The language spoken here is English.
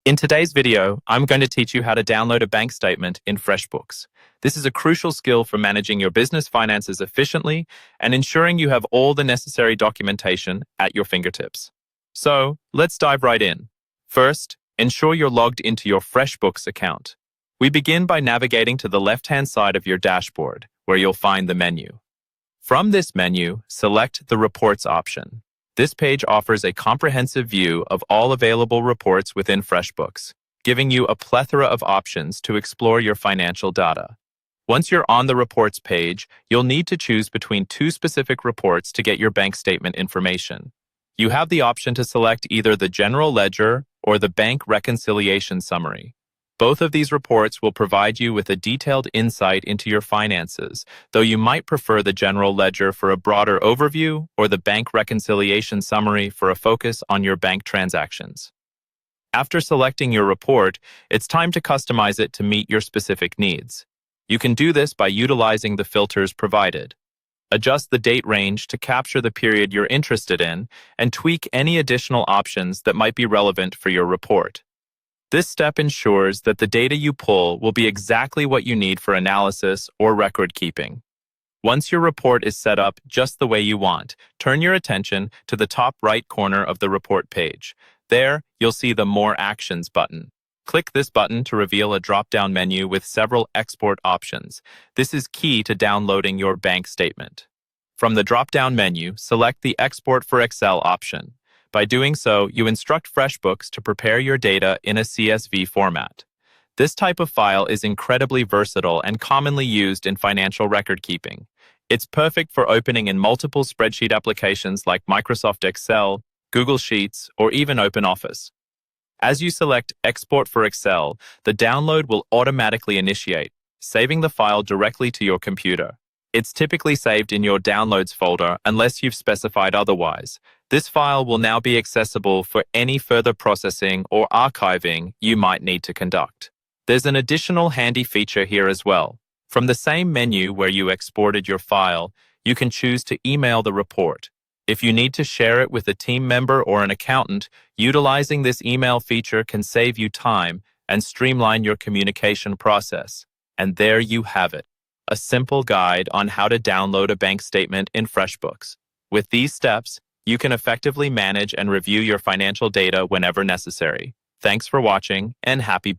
In today's video, I'm going to teach you how to download a bank statement in Freshbooks. This is a crucial skill for managing your business finances efficiently and ensuring you have all the necessary documentation at your fingertips. So, let's dive right in. First, ensure you're logged into your Freshbooks account. We begin by navigating to the left-hand side of your dashboard, where you'll find the menu. From this menu, select the Reports option. This page offers a comprehensive view of all available reports within Freshbooks, giving you a plethora of options to explore your financial data. Once you're on the Reports page, you'll need to choose between two specific reports to get your bank statement information. You have the option to select either the General Ledger or the Bank Reconciliation Summary. Both of these reports will provide you with a detailed insight into your finances, though you might prefer the General Ledger for a broader overview or the Bank Reconciliation Summary for a focus on your bank transactions. After selecting your report, it's time to customize it to meet your specific needs. You can do this by utilizing the filters provided. Adjust the date range to capture the period you're interested in, and tweak any additional options that might be relevant for your report. This step ensures that the data you pull will be exactly what you need for analysis or record keeping. Once your report is set up just the way you want, turn your attention to the top right corner of the report page. There, you'll see the More Actions button. Click this button to reveal a drop-down menu with several export options. This is key to downloading your bank statement. From the drop-down menu, select the Export for Excel option. By doing so, you instruct Freshbooks to prepare your data in a CSV format. This type of file is incredibly versatile and commonly used in financial record keeping. It's perfect for opening in multiple spreadsheet applications like Microsoft Excel, Google Sheets, or even OpenOffice. As you select Export for Excel, the download will automatically initiate, saving the file directly to your computer. It's typically saved in your Downloads folder unless you've specified otherwise. This file will now be accessible for any further processing or archiving you might need to conduct. There's an additional handy feature here as well. From the same menu where you exported your file, you can choose to email the report. If you need to share it with a team member or an accountant, utilizing this email feature can save you time and streamline your communication process. And there you have it, a simple guide on how to download a bank statement in Freshbooks. With these steps, you can effectively manage and review your financial data whenever necessary. Thanks for watching, and happy